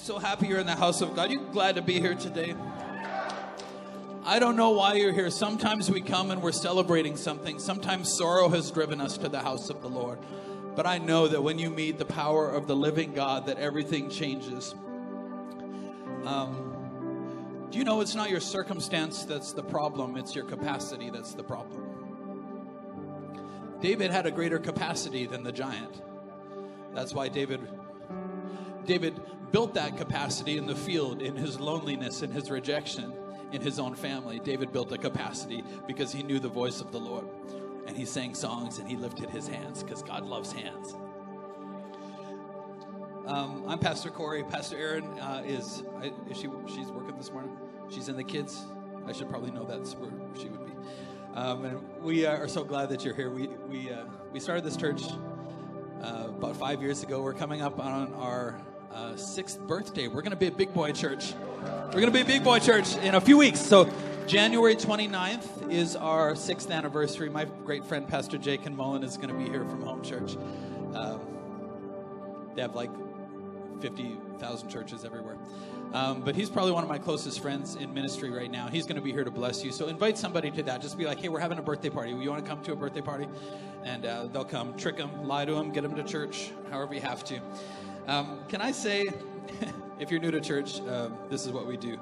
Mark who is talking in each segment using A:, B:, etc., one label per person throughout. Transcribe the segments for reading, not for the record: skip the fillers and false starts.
A: so happy you're in the house of God. You glad to be here today? I don't know why you're here. Sometimes we come and we're celebrating something. Sometimes sorrow has driven us to the house of the Lord. But I know that when you meet the power of the living God, that everything changes. Do you know it's not your circumstance that's the problem, it's your capacity that's the problem. David had a greater capacity than the giant. That's why David built that capacity in the field, in his loneliness, in his rejection, in his own family. David built a capacity because he knew the voice of the Lord. And he sang songs and he lifted his hands because God loves hands. I'm Pastor Corey. Pastor Erin she's working this morning? She's in the kids. I should probably know that's where she would be. And we are so glad that you're here. We started this church about 5 years ago. We're coming up on our 6th birthday. We're going to be a big boy church. We're going to be a big boy church in a few weeks. So January 29th is our 6th anniversary. My great friend, Pastor Jake and Mullen, is going to be here from Home Church. They have like 50,000 churches everywhere. But he's probably one of my closest friends in ministry right now. He's going to be here to bless you. So invite somebody to that. Just be like, hey, we're having a birthday party. You want to come to a birthday party? And they'll come. Trick them, lie to them, get them to church, however you have to. Can I say, if you're new to church, this is what we do.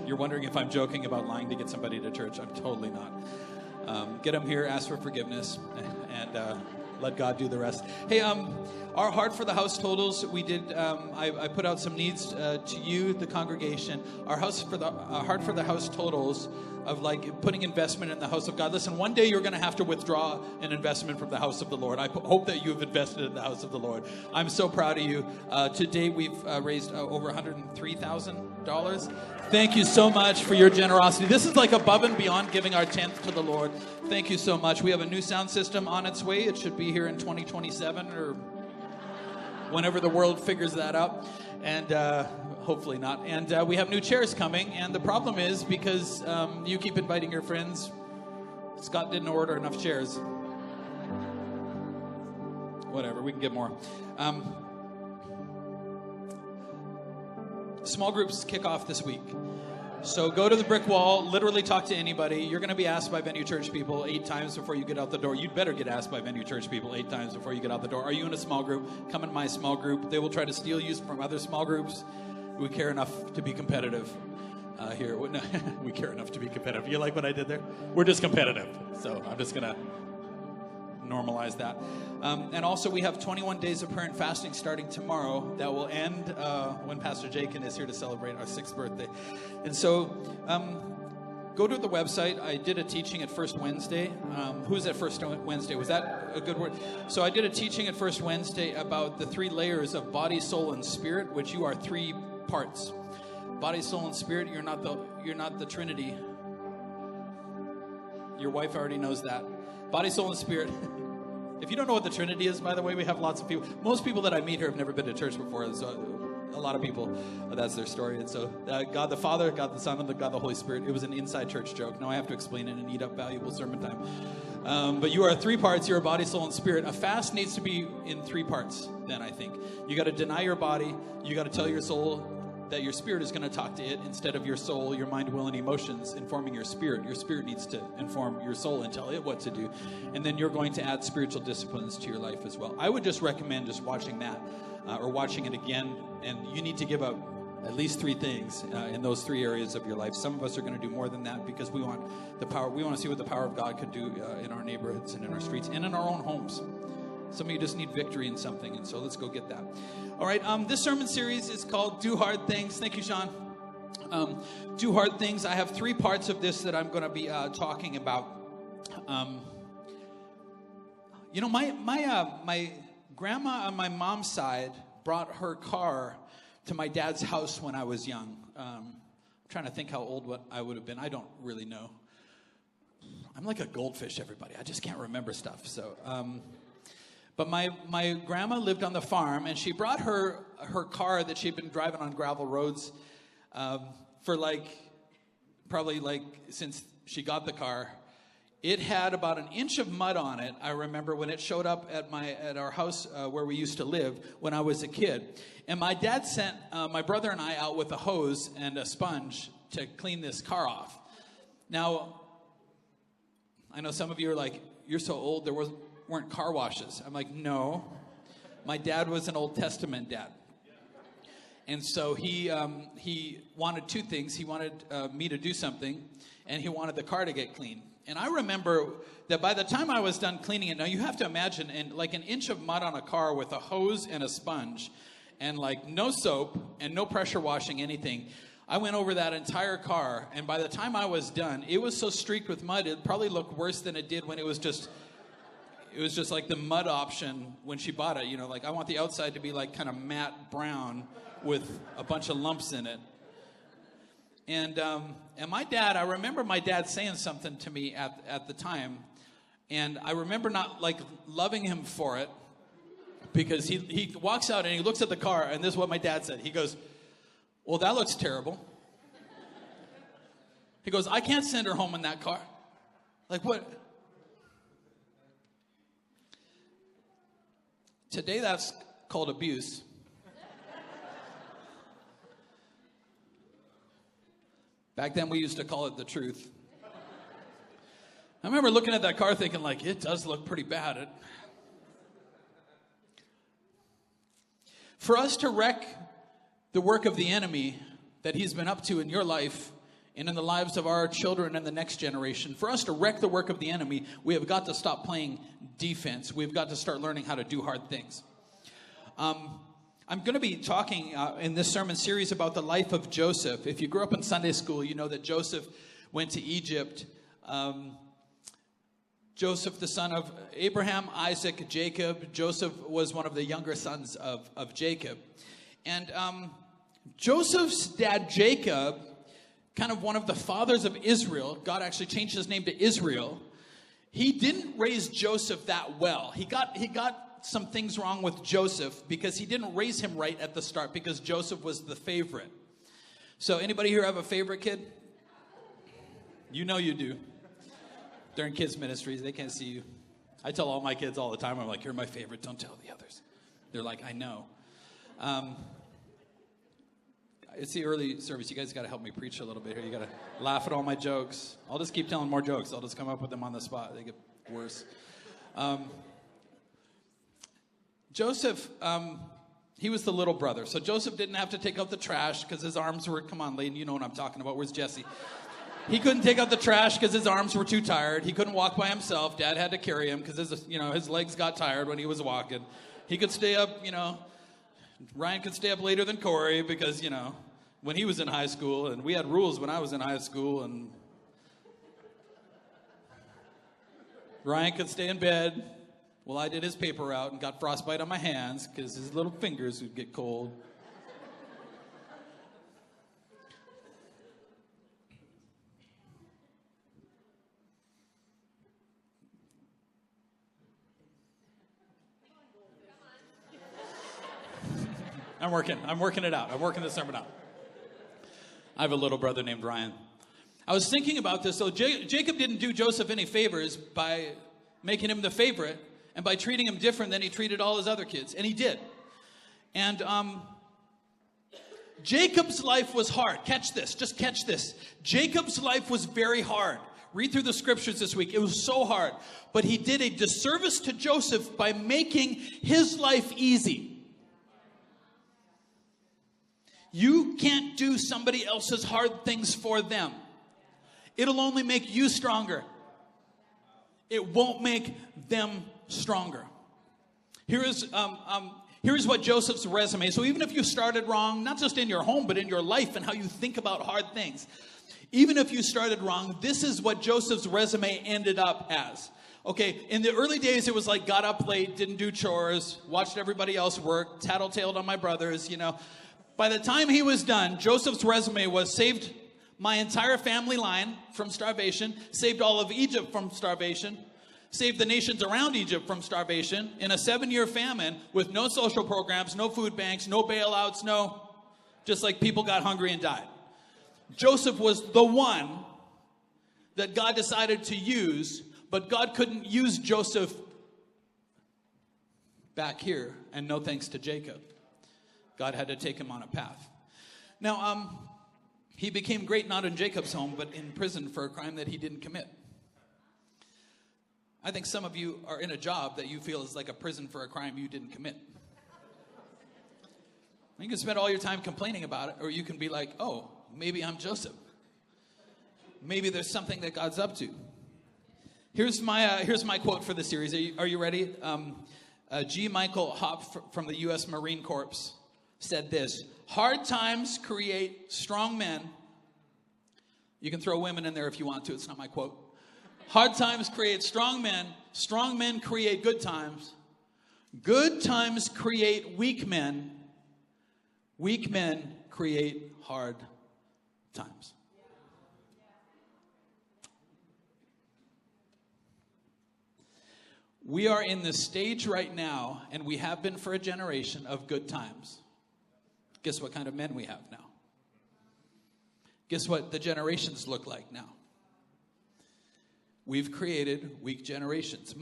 A: You're wondering if I'm joking about lying to get somebody to church. I'm totally not. Get them here, ask for forgiveness, and let God do the rest. Hey, our Heart for the House totals, we did, I put out some needs to you, the congregation. Our Heart for the House totals of like putting investment in the house of God. Listen, one day you're going to have to withdraw an investment from the house of the Lord. I hope that you've invested in the house of the Lord. I'm so proud of you. To date, we've raised over $103,000. Thank you so much for your generosity. This is like above and beyond giving our 10th to the Lord. Thank you so much. We have a new sound system on its way. It should be here in 2027 or whenever the world figures that out. And hopefully not. And we have new chairs coming. And the problem is because you keep inviting your friends, Scott didn't order enough chairs. Whatever, we can get more. Small groups kick off this week. So go to the brick wall, literally talk to anybody. You're going to be asked by Venue Church people 8 times before you get out the door. You'd better get asked by Venue Church people 8 times before you get out the door. Are you in a small group? Come in my small group. They will try to steal you from other small groups. We care enough to be competitive here. We care enough to be competitive. You like what I did there? We're just competitive. So I'm just going to normalize that. And also we have 21 days of prayer and fasting starting tomorrow that will end when Pastor Jakin is here to celebrate our 6th birthday. And so go to the website. I did a teaching at First Wednesday. Who's at First Wednesday? Was that a good word? So I did a teaching at First Wednesday about the 3 layers of body, soul, and spirit, which you are 3 parts. Body, soul, and spirit. You're not the Trinity. Your wife already knows that. Body, soul, and spirit. If you don't know what the Trinity is, by the way, we have lots of people. Most people that I meet here have never been to church before. So a lot of people, that's their story. And so God the Father, God the Son, and God the Holy Spirit. It was an inside church joke. Now I have to explain it and eat up valuable sermon time. But you are 3 parts. You're a body, soul, and spirit. A fast needs to be in 3 parts then, I think. You got to deny your body. You got to tell your soul that your spirit is going to talk to it instead of your soul, your mind, will, and emotions informing your spirit. Your spirit needs to inform your soul and tell it what to do. And then you're going to add spiritual disciplines to your life as well. I would just recommend just watching that or watching it again. And you need to give up at least 3 things in those 3 areas of your life. Some of us are going to do more than that because we want the power. We want to see what the power of God could do in our neighborhoods and in our streets and in our own homes. Some of you just need victory in something, and so let's go get that. All right, this sermon series is called Do Hard Things. Thank you, Sean. Do Hard Things. I have 3 parts of this that I'm going to be talking about. My grandma on my mom's side brought her car to my dad's house when I was young. I'm trying to think how old I would have been. I don't really know. I'm like a goldfish, everybody. I just can't remember stuff, so... But my grandma lived on the farm, and she brought her car that she'd been driving on gravel roads for probably since she got the car. It had about an inch of mud on it. I remember when it showed up at our house where we used to live when I was a kid. And my dad sent my brother and I out with a hose and a sponge to clean this car off. Now, I know some of you are like, you're so old, there weren't car washes. I'm like, no. My dad was an Old Testament dad. And so he wanted two things. He wanted me to do something, and he wanted the car to get clean. And I remember that by the time I was done cleaning it, now you have to imagine, and like an inch of mud on a car with a hose and a sponge, and like no soap and no pressure washing anything. I went over that entire car, and by the time I was done, it was so streaked with mud, it probably looked worse than it did when it was just like the mud option when she bought it. You know, like I want the outside to be like kind of matte brown with a bunch of lumps in it. And my dad, I remember my dad saying something to me at the time, and I remember not like loving him for it, because he walks out and he looks at the car, and this is what my dad said. He goes, "Well, that looks terrible." He goes, "I can't send her home in that car." Like what? Today that's called abuse. Back then, we used to call it the truth. I remember looking at that car thinking, like, it does look pretty bad. For us to wreck the work of the enemy that he's been up to in your life and in the lives of our children and the next generation, for us to wreck the work of the enemy, we have got to stop playing defense. We've got to start learning how to do hard things. I'm going to be talking in this sermon series about the life of Joseph. If you grew up in Sunday school, you know that Joseph went to Egypt. Joseph, the son of Abraham, Isaac, Jacob. Joseph was one of the younger sons of Jacob. And Joseph's dad, Jacob, kind of one of the fathers of Israel, God actually changed his name to Israel. He didn't raise Joseph that well. He got some things wrong with Joseph because he didn't raise him right at the start, because Joseph was the favorite. So anybody here have a favorite kid? You know you do. During kids ministries, they can't see you. I tell all my kids all the time, I'm like, you're my favorite, don't tell the others. They're like, I know. It's the early service. You guys got to help me preach a little bit here. You got to laugh at all my jokes. I'll just keep telling more jokes. I'll just come up with them on the spot. They get worse. Joseph, he was the little brother. So Joseph didn't have to take out the trash because his arms were, come on, Layden, you know what I'm talking about. Where's Jesse? He couldn't take out the trash because his arms were too tired. He couldn't walk by himself. Dad had to carry him because his legs got tired when he was walking. He could stay up, Ryan could stay up later than Corey because, when he was in high school, and we had rules when I was in high school, and Ryan could stay in bed. Well, I did his paper route and got frostbite on my hands because his little fingers would get cold. I'm working it out. I'm working the sermon out. I have a little brother named Ryan. I was thinking about this. So Jacob didn't do Joseph any favors by making him the favorite and by treating him different than he treated all his other kids. And he did. And Jacob's life was hard. Catch this. Just catch this. Jacob's life was very hard. Read through the scriptures this week. It was so hard. But he did a disservice to Joseph by making his life easy. You can't do somebody else's hard things for them. It'll only make you stronger. It won't make them stronger. Here's what Joseph's resume. So even if you started wrong, not just in your home, but in your life and how you think about hard things. Even if you started wrong, this is what Joseph's resume ended up as. Okay, in the early days, it was like got up late, didn't do chores, watched everybody else work, tattletaled on my brothers, By the time he was done, Joseph's resume was saved my entire family line from starvation, saved all of Egypt from starvation, saved the nations around Egypt from starvation in a 7-year famine with no social programs, no food banks, no bailouts, just like people got hungry and died. Joseph was the one that God decided to use But God couldn't use Joseph back here, and no thanks to Jacob. God had to take him on a path. Now, he became great not in Jacob's home, but in prison for a crime that he didn't commit. I think some of you are in a job that you feel is like a prison for a crime you didn't commit. You can spend all your time complaining about it, or you can be like, oh, maybe I'm Joseph. Maybe there's something that God's up to. Here's my quote for the series. Are you ready? G. Michael Hopp from the U.S. Marine Corps said this: hard times create strong men. You can throw women in there if you want to. It's not my quote. Hard times create strong men create good times create weak men create hard times. We are in the stage right now, and we have been for a generation, of good times. Guess what kind of men we have now? Guess what the generations look like now? We've created weak generations.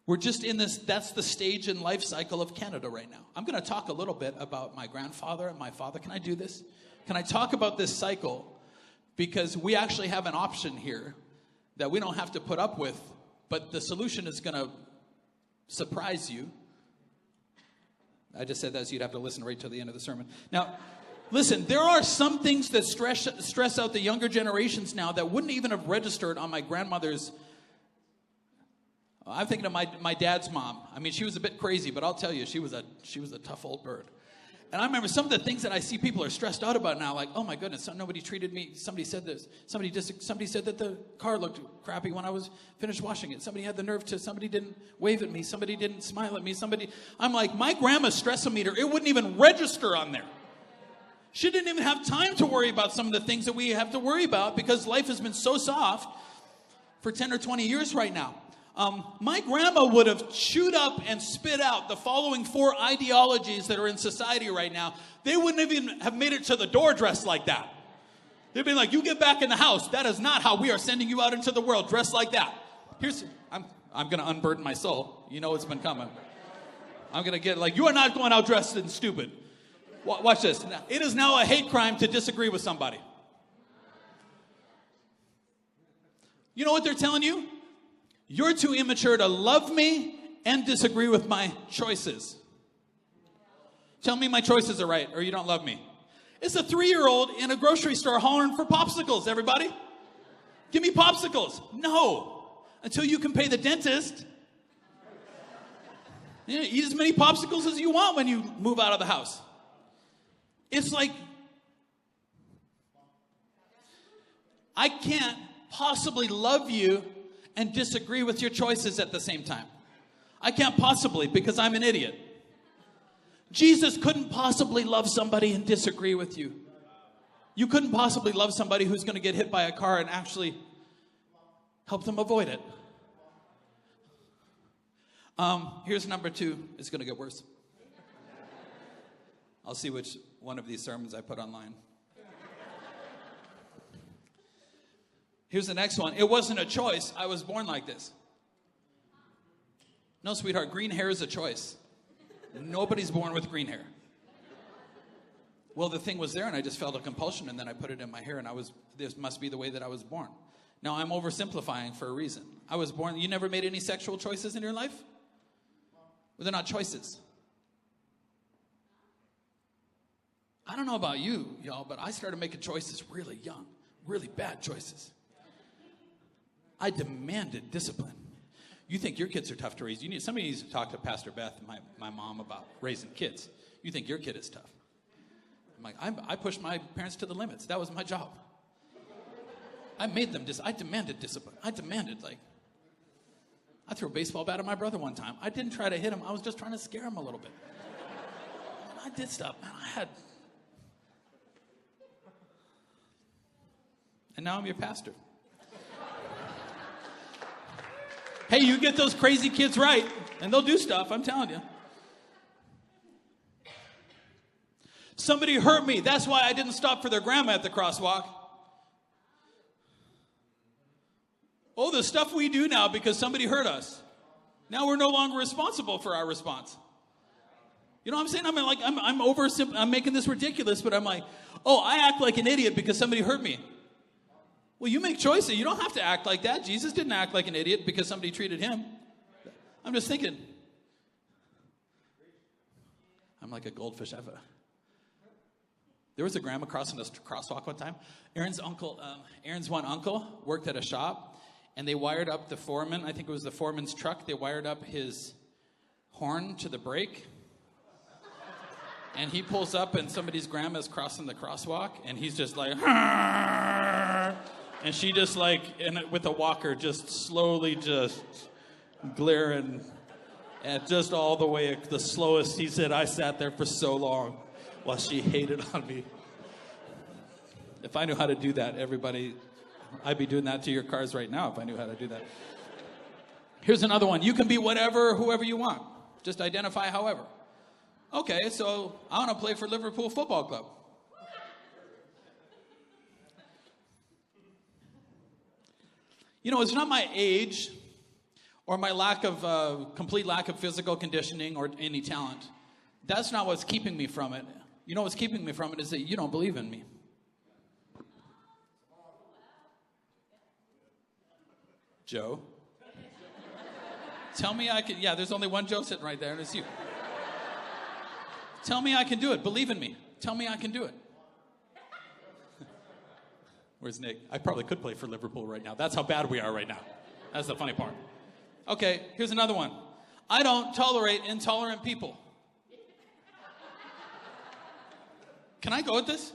A: We're just in this, that's the stage and life cycle of Canada right now. I'm going to talk a little bit about my grandfather and my father. Can I do this? Can I talk about this cycle? Because we actually have an option here that we don't have to put up with, but the solution is going to surprise you. I just said that so you'd have to listen right to the end of the sermon. Now, listen, there are some things that stress out the younger generations now that wouldn't even have registered on my grandmother's. I'm thinking of my dad's mom. I mean, she was a bit crazy, but I'll tell you, she was a tough old bird. And I remember some of the things that I see people are stressed out about now, like, oh my goodness, nobody treated me. Somebody said this. Somebody said that the car looked crappy when I was finished washing it. Somebody had the nerve to. Somebody didn't wave at me. Somebody didn't smile at me. I'm like, my grandma's stress-o-meter, it wouldn't even register on there. She didn't even have time to worry about some of the things that we have to worry about because life has been so soft for 10 or 20 years right now. My grandma would have chewed up and spit out the following 4 ideologies that are in society right now. They wouldn't even have made it to the door dressed like that. They'd be like, you get back in the house. That is not how we are sending you out into the world, dressed like that. I'm going to unburden my soul. You know it's been coming. I'm going to get like, you are not going out dressed and stupid. Watch this. It is now a hate crime to disagree with somebody. You know what they're telling you? You're too immature to love me and disagree with my choices. Tell me my choices are right or you don't love me. It's a 3-year-old in a grocery store hollering for popsicles, everybody. Give me popsicles. No. Until you can pay the dentist. Yeah, eat as many popsicles as you want when you move out of the house. It's like, I can't possibly love you and disagree with your choices at the same time. I can't possibly, because I'm an idiot. Jesus couldn't possibly love somebody and disagree with you. You couldn't possibly love somebody who's going to get hit by a car and actually help them avoid it. Here's number 2. It's going to get worse. I'll see which one of these sermons I put online. Here's the next one. It wasn't a choice. I was born like this. No, sweetheart, green hair is a choice. Nobody's born with green hair. Well, the thing was there, and I just felt a compulsion, and then I put it in my hair, and this must be the way that I was born. Now, I'm oversimplifying for a reason. I was born, you never made any sexual choices in your life? Well, they're not choices. I don't know about you, y'all, but I started making choices really young, really bad choices. I demanded discipline. You think your kids are tough to raise. Somebody needs to talk to Pastor Beth, my mom, about raising kids. You think your kid is tough. I'm like, I pushed my parents to the limits. That was my job. I made them, I demanded discipline. I threw a baseball bat at my brother one time. I didn't try to hit him. I was just trying to scare him a little bit. And I did stuff. And now I'm your pastor. Hey, you get those crazy kids right, and they'll do stuff, I'm telling you. Somebody hurt me. That's why I didn't stop for their grandma at the crosswalk. Oh, the stuff we do now because somebody hurt us. Now we're no longer responsible for our response. You know what I'm saying? I'm making this ridiculous, but I'm like, oh, I act like an idiot because somebody hurt me. Well, you make choices. You don't have to act like that. Jesus didn't act like an idiot because somebody treated him. I'm just thinking. I'm like a goldfish. There was a grandma crossing a crosswalk one time. Aaron's one uncle worked at a shop, and they wired up the foreman. I think it was the foreman's truck. They wired up his horn to the brake. And he pulls up, and somebody's grandma's crossing the crosswalk, and he's just like, and she just like, with a walker, just slowly just glaring at just all the way, the slowest. He said, I sat there for so long while she hated on me. If I knew how to do that, everybody, I'd be doing that to your cars right now if I knew how to do that. Here's another one. You can be whoever you want. Just identify however. Okay, so I want to play for Liverpool Football Club. You know, it's not my age or my complete lack of physical conditioning or any talent. That's not what's keeping me from it. You know what's keeping me from it is that you don't believe in me. Joe. Tell me I can, there's only one Joe sitting right there, and it's you. Tell me I can do it. Believe in me. Tell me I can do it. Where's Nick? I probably could play for Liverpool right now. That's how bad we are right now. That's the funny part. Okay, here's another one. I don't tolerate intolerant people. Can I go with this?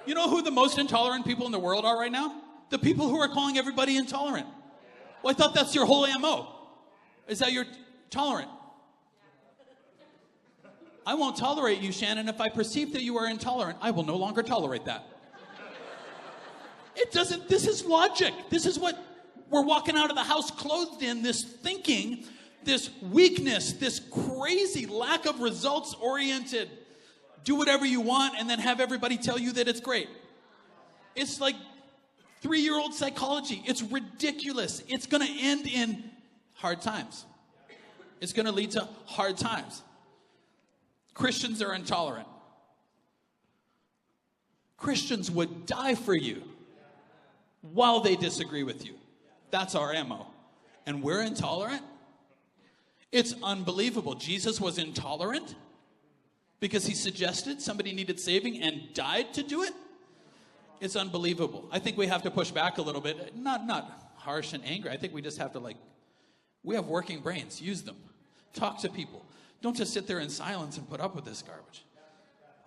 A: You know who the most intolerant people in the world are right now? The people who are calling everybody intolerant. Well, I thought that's your whole MO. Is that you're tolerant? I won't tolerate you, Shannon. If I perceive that you are intolerant, I will no longer tolerate that. This is logic. This is what we're walking out of the house clothed in, this thinking, this weakness, this crazy lack of results-oriented, do whatever you want and then have everybody tell you that it's great. It's like 3-year-old psychology. It's ridiculous. It's going to end in hard times. It's going to lead to hard times. Christians are intolerant. Christians would die for you while they disagree with you. That's our MO. And we're intolerant? It's unbelievable. Jesus was intolerant because he suggested somebody needed saving and died to do it? It's unbelievable. I think we have to push back a little bit. Not harsh and angry. I think we just have to we have working brains. Use them. Talk to people. Don't just sit there in silence and put up with this garbage.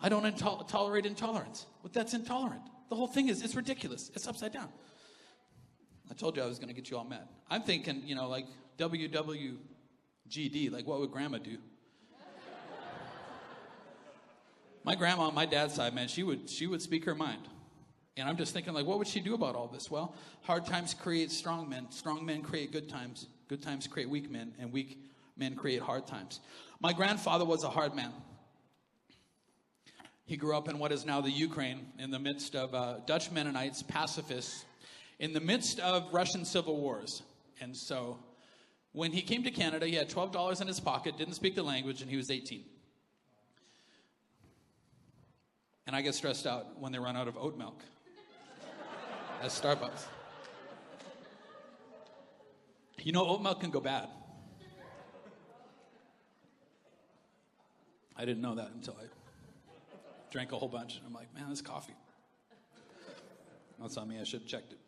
A: I don't tolerate intolerance. But that's intolerant. The whole thing it's ridiculous. It's upside down. I told you I was going to get you all mad. I'm thinking, like WWGD, like what would grandma do? My grandma on my dad's side, man, she would speak her mind. And I'm just thinking, what would she do about all this? Well, hard times create strong men. Strong men create good times. Good times create weak men. And weak men create hard times. My grandfather was a hard man. He grew up in what is now the Ukraine, in the midst of Dutch Mennonites, pacifists, in the midst of Russian civil wars. And so when he came to Canada, he had $12 in his pocket, didn't speak the language, and he was 18. And I get stressed out when they run out of oat milk at Starbucks. You know, oat milk can go bad. I didn't know that until I drank a whole bunch. I'm like, man, this coffee. That's on me. I should have checked it.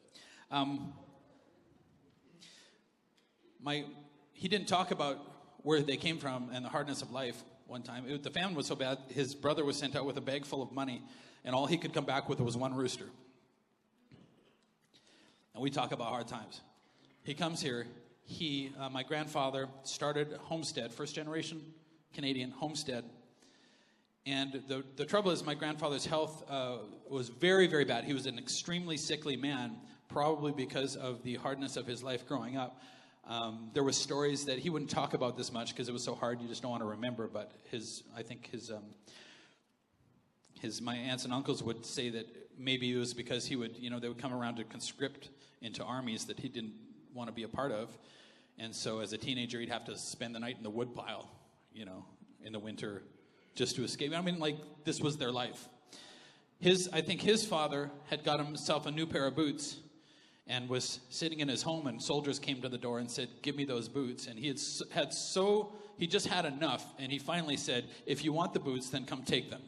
A: He didn't talk about where they came from and the hardness of life one time. The famine was so bad, his brother was sent out with a bag full of money, and all he could come back with was one rooster. And we talk about hard times. He comes here. My grandfather started Homestead, first generation Canadian Homestead. And the trouble is my grandfather's health was very, very bad. He was an extremely sickly man, probably because of the hardness of his life growing up. There were stories that he wouldn't talk about this much because it was so hard you just don't want to remember. But my aunts and uncles would say that maybe it was because they would come around to conscript into armies that he didn't want to be a part of. And so as a teenager, he'd have to spend the night in the woodpile, in the winter just to escape. I mean, like, this was their life. I think his father had got himself a new pair of boots and was sitting in his home, and soldiers came to the door and said, "Give me those boots." And he he just had enough, and he finally said, "If you want the boots, then come take them.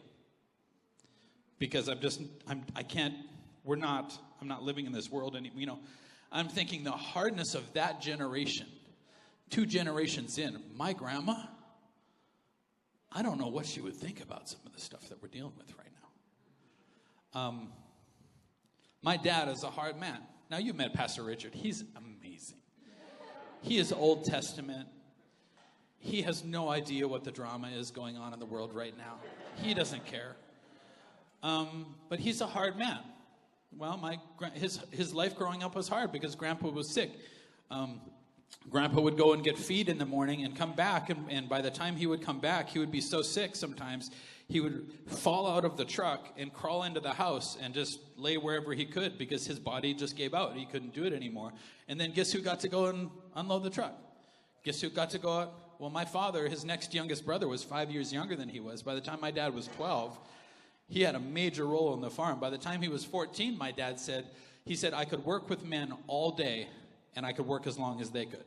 A: Because I'm not living in this world anymore." I'm thinking the hardness of that generation, 2 generations in. My grandma, I don't know what she would think about some of the stuff that we're dealing with right now. My dad is a hard man. Now, you've met Pastor Richard. He's amazing. He is Old Testament. He has no idea what the drama is going on in the world right now. He doesn't care. But he's a hard man. Well, his life growing up was hard because Grandpa was sick. Grandpa would go and get feed in the morning and come back, and by the time he would come back, he would be so sick sometimes, he would fall out of the truck and crawl into the house and just lay wherever he could because his body just gave out. He couldn't do it anymore. And then guess who got to go and unload the truck? Guess who got to go out? Well, my father, his next youngest brother, was 5 years younger than he was. By the time my dad was 12, he had a major role on the farm. By the time he was 14, my dad said, I could work with men all day, and I could work as long as they could.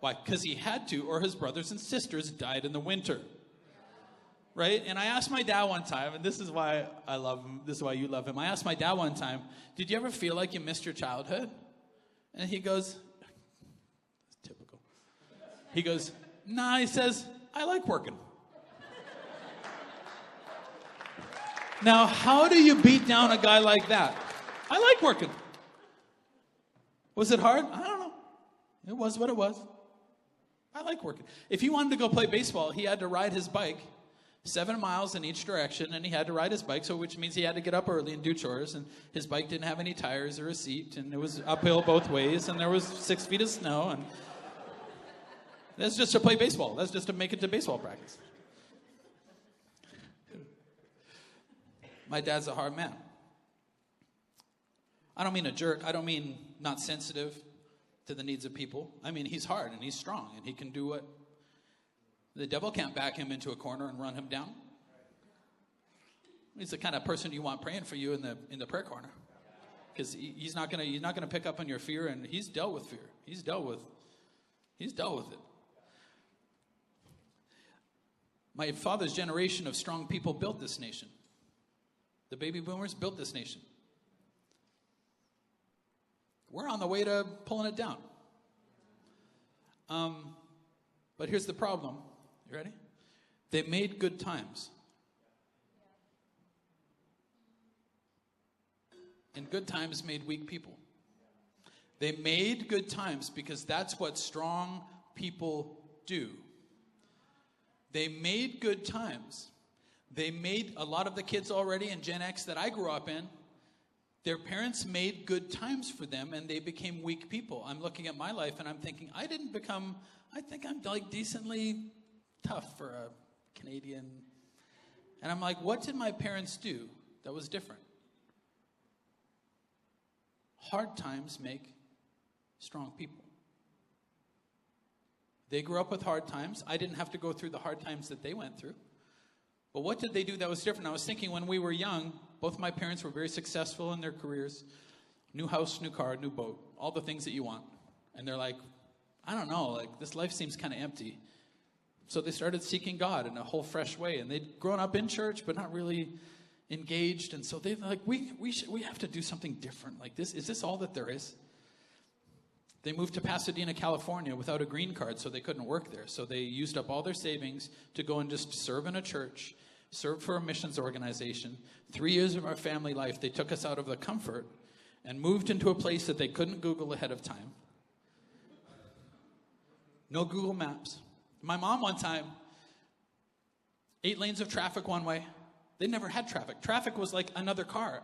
A: Why? Because he had to, or his brothers and sisters died in the winter. Right? And I asked my dad one time, and this is why I love him, this is why you love him. I asked my dad one time, did you ever feel like you missed your childhood? And he goes, typical. He goes, nah, he says, I like working. Now, how do you beat down a guy like that? I like working. Was it hard? I don't know. It was what it was. I like working. If he wanted to go play baseball, he had to ride his bike 7 miles in each direction, and he had to ride his bike, so which means he had to get up early and do chores, and his bike didn't have any tires or a seat, and it was uphill both ways, and there was 6 feet of snow, and that's just to play baseball. That's just to make it to baseball practice. My dad's a hard man. I don't mean a jerk. I don't mean not sensitive to the needs of people. I mean, he's hard and he's strong and he can do what the devil can't back him into a corner and run him down. He's the kind of person you want praying for you in the prayer corner, because he's not gonna pick up on your fear, and he's dealt with fear. He's dealt with it. My father's generation of strong people built this nation. The baby boomers built this nation. We're on the way to pulling it down. But here's the problem. You ready? They made good times. And good times made weak people. They made good times because that's what strong people do. They made good times. They made a lot of the kids already in Gen X that I grew up in. Their parents made good times for them, and they became weak people. I'm looking at my life, and I'm thinking, I think I'm like decently tough for a Canadian. And I'm like, what did my parents do that was different? Hard times make strong people. They grew up with hard times. I didn't have to go through the hard times that they went through. But what did they do that was different? I was thinking when we were young, both my parents were very successful in their careers. New house, new car, new boat, all the things that you want. And they're like, I don't know, like this life seems kind of empty. So they started seeking God in a whole fresh way. And they'd grown up in church, but not really engaged. And so they're like, we have to do something different. Like this, is this all that there is? They moved to Pasadena, California without a green card, so they couldn't work there. So they used up all their savings to go and just serve in a church, serve for a missions organization. 3 years of our family life, they took us out of the comfort and moved into a place that they couldn't Google ahead of time. No Google Maps. My mom one time, 8 lanes of traffic one way. They never had traffic. Traffic was like another car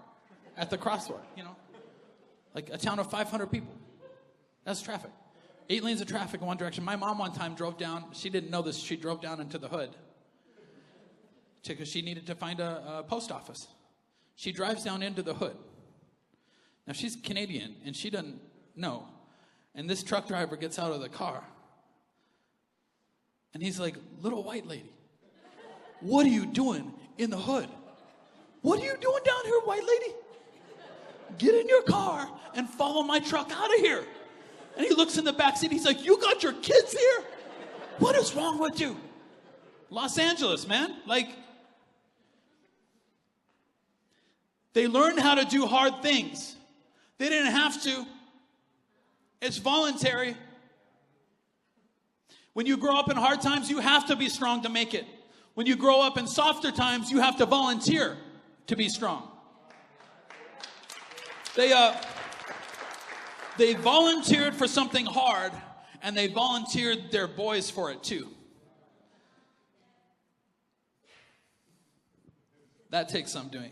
A: at the crosswalk, like a town of 500 people. That's traffic. 8 lanes of traffic in one direction. My mom one time drove down. She didn't know this. She drove down into the hood because she needed to find a post office. She drives down into the hood. Now, she's Canadian, and she doesn't know. And this truck driver gets out of the car. And he's like, little white lady, what are you doing in the hood? What are you doing down here, white lady? Get in your car and follow my truck out of here. And he looks in the back seat. He's like, you got your kids here? What is wrong with you? Los Angeles, man. Like, they learned how to do hard things. They didn't have to. It's voluntary. When you grow up in hard times, you have to be strong to make it. When you grow up in softer times, you have to volunteer to be strong. They volunteered for something hard, and they volunteered their boys for it too. That takes some doing.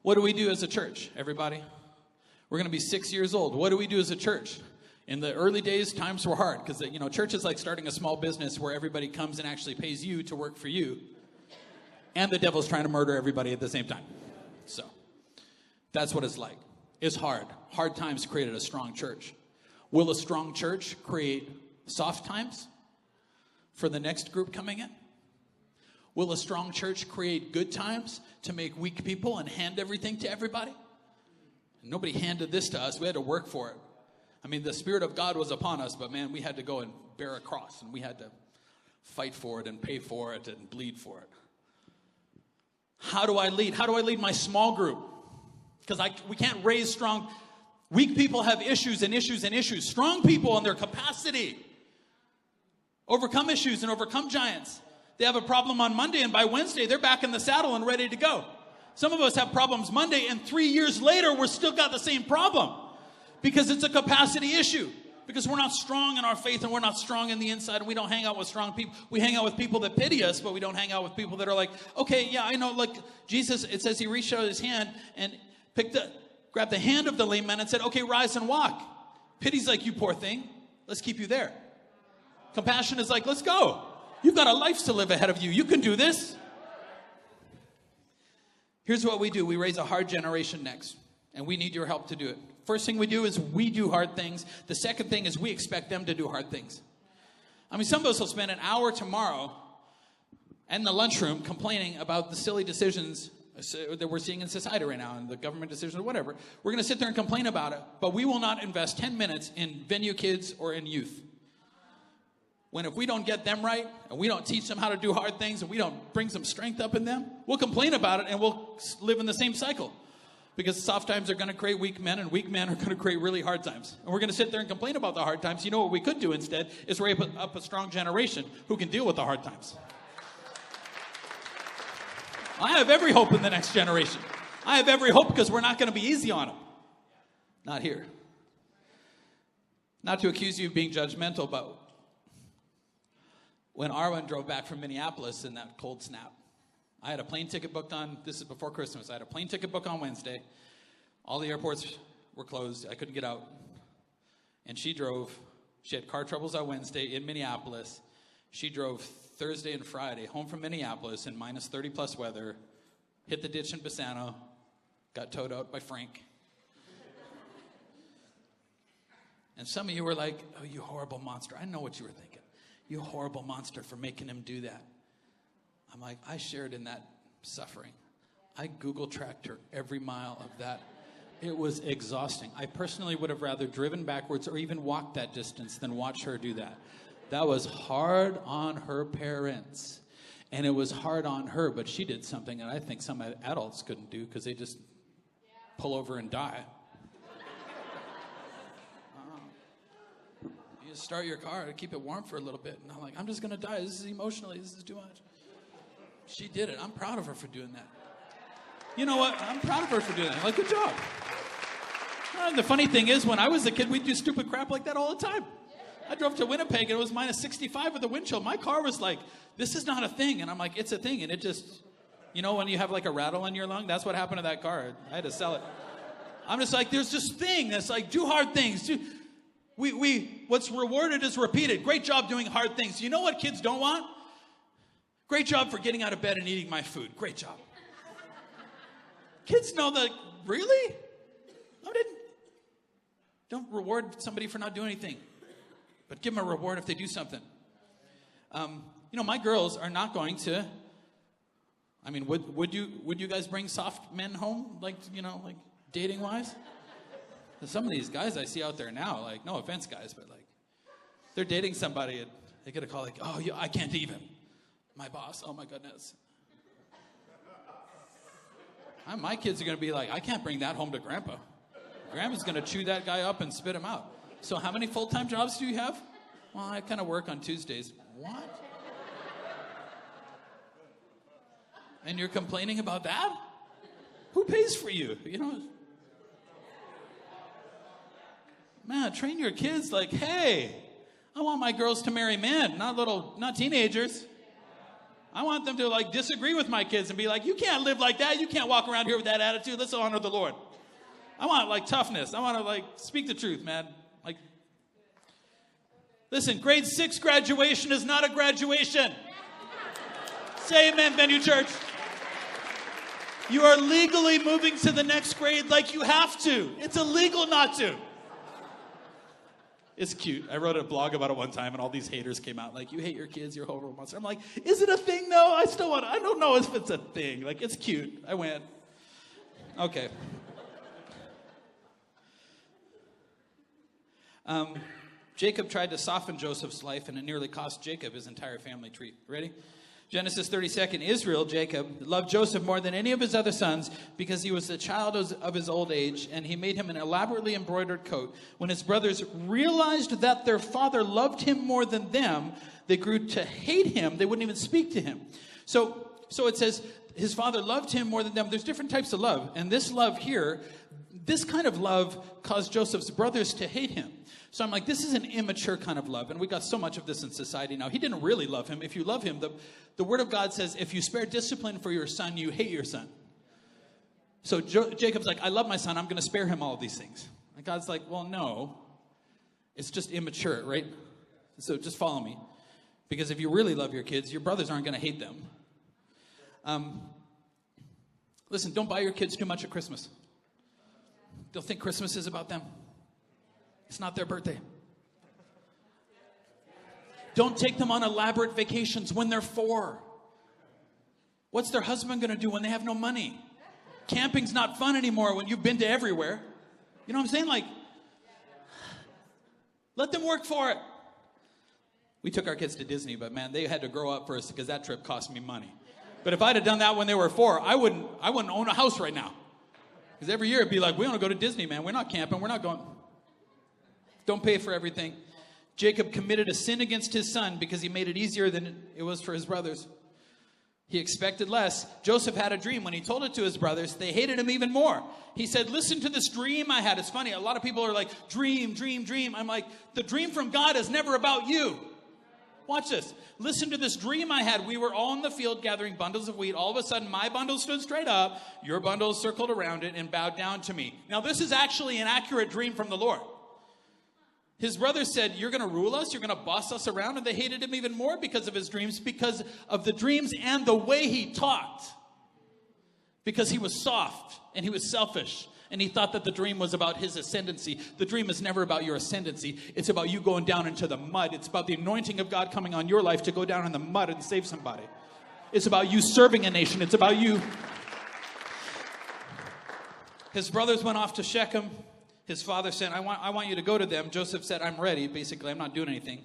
A: What do we do as a church, everybody? We're going to be 6 years old. What do we do as a church? In the early days, times were hard because, church is like starting a small business where everybody comes and actually pays you to work for you. And the devil's trying to murder everybody at the same time. So that's what it's like. It's hard. Hard times created a strong church. Will a strong church create soft times for the next group coming in? Will a strong church create good times to make weak people and hand everything to everybody? Nobody handed this to us. We had to work for it. I mean, the Spirit of God was upon us, but man, we had to go and bear a cross, and we had to fight for it and pay for it and bleed for it. How do I lead? How do I lead my small group? Because we can't raise strong. Weak people have issues and issues and issues. Strong people and their capacity overcome issues and overcome giants. They have a problem on Monday, and by Wednesday, they're back in the saddle and ready to go. Some of us have problems Monday, and 3 years later, we're still got the same problem. Because it's a capacity issue. Because we're not strong in our faith, and we're not strong in the inside, and we don't hang out with strong people. We hang out with people that pity us, but we don't hang out with people that are like, okay, yeah, I know, like Jesus, it says he reached out his hand and grabbed the hand of the lame man and said, okay, rise and walk. Pity's like, you poor thing, let's keep you there. Compassion is like, let's go. You've got a life to live ahead of you. You can do this. Here's what we do. We raise a hard generation next, and we need your help to do it. First thing we do is we do hard things. The second thing is we expect them to do hard things. I mean, some of us will spend an hour tomorrow in the lunchroom complaining about the silly decisions that we're seeing in society right now, and the government decisions or whatever. We're going to sit there and complain about it, but we will not invest 10 minutes in venue kids or in youth. When if we don't get them right, and we don't teach them how to do hard things, and we don't bring some strength up in them, we'll complain about it, and we'll live in the same cycle. Because soft times are going to create weak men, and weak men are going to create really hard times. And we're going to sit there and complain about the hard times. You know what we could do instead is raise up a strong generation who can deal with the hard times. I have every hope in the next generation. I have every hope because we're not going to be easy on them. Not here. Not to accuse you of being judgmental, but when Arwen drove back from Minneapolis in that cold snap, I had a plane ticket booked on, this is before Christmas, I had a plane ticket booked on Wednesday. All the airports were closed. I couldn't get out. And she had car troubles on Wednesday in Minneapolis. She drove Thursday and Friday home from Minneapolis in minus 30 plus weather, hit the ditch in Bassano, got towed out by Frank. And some of you were like, oh, you horrible monster. I know what you were thinking. You horrible monster for making him do that. I'm like, I shared in that suffering. I Google tracked her every mile of that. It was exhausting. I personally would have rather driven backwards or even walked that distance than watch her do that. That was hard on her parents. And it was hard on her, but she did something that I think some adults couldn't do because they just pull over and die. You just start your car to keep it warm for a little bit. And I'm like, I'm just going to die. This is too much. She did it. I'm proud of her for doing that. You know what? I'm proud of her for doing that. Like, good job. And the funny thing is, when I was a kid, we'd do stupid crap like that all the time. I drove to Winnipeg, and it was minus 65 with the wind chill. My car was like, this is not a thing. And I'm like, it's a thing. And it just, you know, when you have like a rattle in your lung, that's what happened to that car. I had to sell it. I'm just like, there's this thing that's like, do hard things. What's rewarded is repeated. Great job doing hard things. You know what kids don't want? Great job for getting out of bed and eating my food. Great job. Kids know that, really? Don't reward somebody for not doing anything, but give them a reward if they do something. My girls are not going to. I mean, would you guys bring soft men home, like dating wise? Some of these guys I see out there now, like, no offense, guys, but like, they're dating somebody and they get a call like, oh, I can't even. My boss, oh my goodness. My kids are going to be like, I can't bring that home to Grandpa. Grandpa's going to chew that guy up and spit him out. So how many full-time jobs do you have? Well, I kind of work on Tuesdays. What? And you're complaining about that? Who pays for you? Man, train your kids like, hey, I want my girls to marry men, not teenagers. I want them to like disagree with my kids and be like, you can't live like that. You can't walk around here with that attitude. Let's honor the Lord. I want like toughness. I want to like speak the truth, man. Like, listen, grade 6 graduation is not a graduation. Say amen, Venue Church. You are legally moving to the next grade like you have to. It's illegal not to. It's cute. I wrote a blog about it one time, and all these haters came out like, you hate your kids, you're a horrible monster. I'm like, is it a thing, though? I don't know if it's a thing. Like, it's cute. I went, okay. Jacob tried to soften Joseph's life, and it nearly cost Jacob his entire family tree. Ready? Genesis 32nd, Israel, Jacob, loved Joseph more than any of his other sons because he was the child of his old age, and he made him an elaborately embroidered coat. When his brothers realized that their father loved him more than them, they grew to hate him. They wouldn't even speak to him. So it says his father loved him more than them. There's different types of love, and this love here, this kind of love caused Joseph's brothers to hate him. So I'm like, this is an immature kind of love. And we got so much of this in society now. He didn't really love him. If you love him, the word of God says, if you spare discipline for your son, you hate your son. So Jacob's like, I love my son. I'm going to spare him all of these things. And God's like, well, no. It's just immature, right? So just follow me. Because if you really love your kids, your brothers aren't going to hate them. Listen, don't buy your kids too much at Christmas. They'll think Christmas is about them. It's not their birthday. Don't take them on elaborate vacations when they're 4. What's their husband going to do when they have no money? Camping's not fun anymore when you've been to everywhere. You know what I'm saying? Like, let them work for it. We took our kids to Disney, but man, they had to grow up first because that trip cost me money. But if I'd have done that when they were 4, I wouldn't own a house right now. Because every year it'd be like, we want to go to Disney, man. We're not camping. We're not going. Don't pay for everything. Jacob committed a sin against his son because he made it easier than it was for his brothers. He expected less. Joseph had a dream. When he told it to his brothers, they hated him even more. He said, listen to this dream I had. It's funny. A lot of people are like, dream, dream, dream. I'm like, the dream from God is never about you. Watch this. Listen to this dream I had. We were all in the field gathering bundles of wheat. All of a sudden, my bundle stood straight up. Your bundle circled around it and bowed down to me. Now, this is actually an accurate dream from the Lord. His brothers said, you're going to rule us? You're going to boss us around? And they hated him even more because of his dreams, because of the dreams and the way he talked. Because he was soft and he was selfish. And he thought that the dream was about his ascendancy. The dream is never about your ascendancy. It's about you going down into the mud. It's about the anointing of God coming on your life to go down in the mud and save somebody. It's about you serving a nation. It's about you. His brothers went off to Shechem. His father said, I want you to go to them. Joseph said, I'm ready. Basically, I'm not doing anything.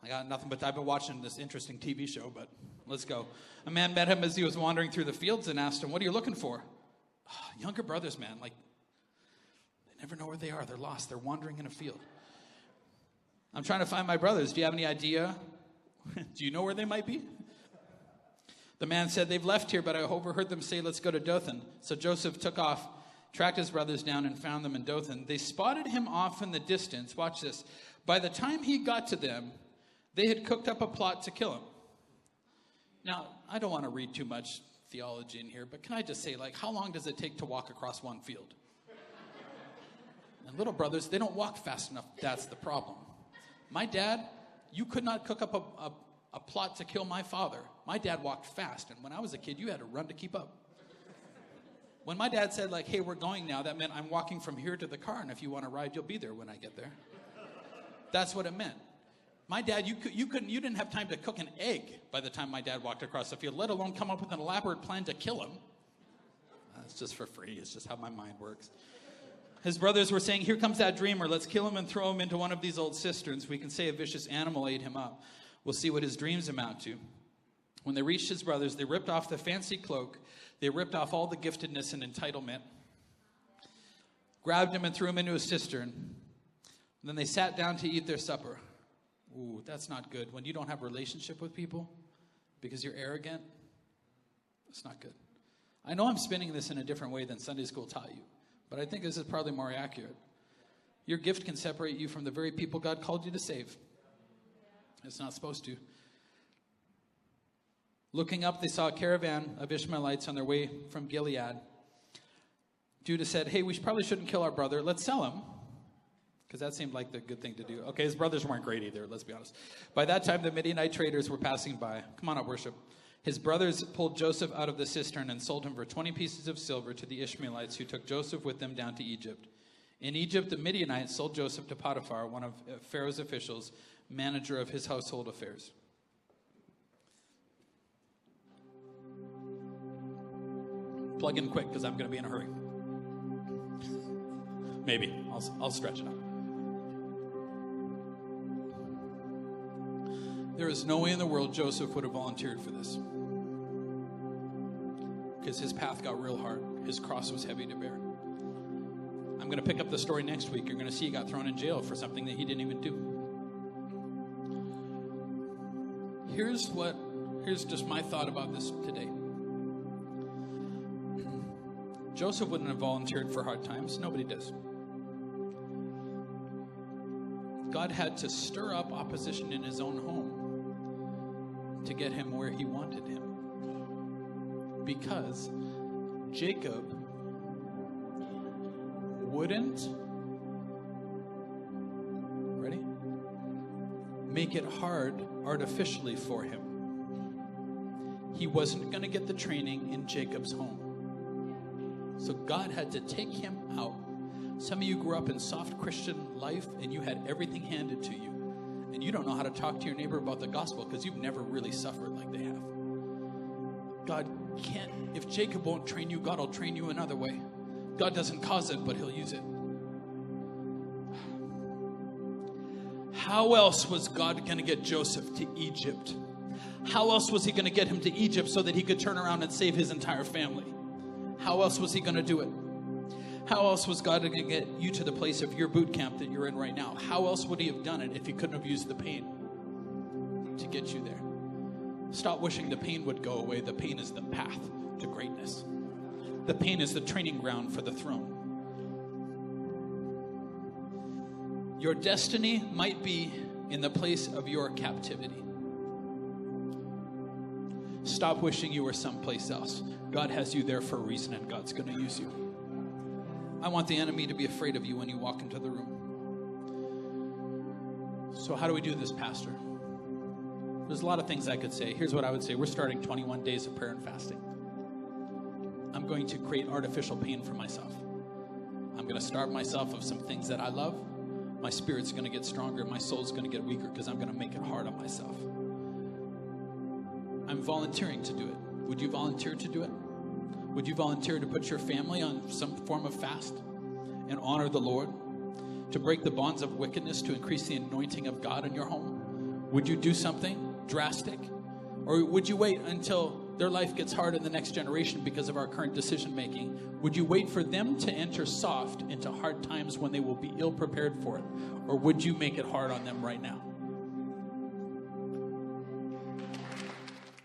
A: I got nothing, but I've been watching this interesting TV show, but let's go. A man met him as he was wandering through the fields and asked him, what are you looking for? Oh, younger brothers, man, like, they never know where they are. They're lost. They're wandering in a field. I'm trying to find my brothers. Do you have any idea? Do you know where they might be? The man said, they've left here, but I overheard them say, let's go to Dothan. So Joseph took off, tracked his brothers down, and found them in Dothan. They spotted him off in the distance. Watch this. By the time he got to them, they had cooked up a plot to kill him. Now, I don't want to read too much theology in here, but can I just say, like, how long does it take to walk across one field? And little brothers, they don't walk fast enough. That's the problem. My dad, you could not cook up a plot to kill my father. My dad walked fast, and when I was a kid, you had to run to keep up. When my dad said, like, hey, we're going now, that meant I'm walking from here to the car, and if you want to ride, you'll be there when I get there. That's what it meant. My dad, you didn't have time to cook an egg by the time my dad walked across the field, let alone come up with an elaborate plan to kill him. It's just for free. It's just how my mind works. His brothers were saying, here comes that dreamer. Let's kill him and throw him into one of these old cisterns. We can say a vicious animal ate him up. We'll see what his dreams amount to. When they reached his brothers, they ripped off the fancy cloak. They ripped off all the giftedness and entitlement, grabbed him and threw him into a cistern. And then they sat down to eat their supper. Ooh, that's not good. When you don't have a relationship with people because you're arrogant, it's not good. I know I'm spinning this in a different way than Sunday school taught you, but I think this is probably more accurate. Your gift can separate you from the very people God called you to save. It's not supposed to. Looking up, they saw a caravan of Ishmaelites on their way from Gilead. Judah said, hey, we probably shouldn't kill our brother. Let's sell him. Because that seemed like the good thing to do. Okay, his brothers weren't great either, let's be honest. By that time, the Midianite traders were passing by. Come on up, worship. His brothers pulled Joseph out of the cistern and sold him for 20 pieces of silver to the Ishmaelites, who took Joseph with them down to Egypt. In Egypt, the Midianites sold Joseph to Potiphar, one of Pharaoh's officials, manager of his household affairs. Plug in quick, because I'm going to be in a hurry. Maybe. I'll stretch it out. There is no way in the world Joseph would have volunteered for this. Because his path got real hard. His cross was heavy to bear. I'm going to pick up the story next week. You're going to see he got thrown in jail for something that he didn't even do. Here's just my thought about this today. Joseph wouldn't have volunteered for hard times. Nobody does. God had to stir up opposition in his own home to get him where he wanted him. Because Jacob wouldn't, ready? Make it hard artificially for him. He wasn't going to get the training in Jacob's home. So God had to take him out. Some of you grew up in soft Christian life and you had everything handed to you. And you don't know how to talk to your neighbor about the gospel because you've never really suffered like they have. God can't, if Jacob won't train you, God will train you another way. God doesn't cause it, but he'll use it. How else was God going to get Joseph to Egypt? How else was he going to get him to Egypt so that he could turn around and save his entire family? How else was he going to do it? How else was God going to get you to the place of your boot camp that you're in right now? How else would he have done it if he couldn't have used the pain to get you there? Stop wishing the pain would go away. The pain is the path to greatness. The pain is the training ground for the throne. Your destiny might be in the place of your captivity. Stop wishing you were someplace else. God has you there for a reason, and God's going to use you. I want the enemy to be afraid of you when you walk into the room. So how do we do this, Pastor? There's a lot of things I could say. Here's what I would say. We're starting 21 days of prayer and fasting. I'm going to create artificial pain for myself. I'm going to starve myself of some things that I love. My spirit's going to get stronger. My soul's going to get weaker because I'm going to make it hard on myself. I'm volunteering to do it. Would you volunteer to do it? Would you volunteer to put your family on some form of fast and honor the Lord? To break the bonds of wickedness, to increase the anointing of God in your home? Would you do something drastic? Or would you wait until their life gets hard in the next generation because of our current decision making? Would you wait for them to enter soft into hard times when they will be ill prepared for it? Or would you make it hard on them right now?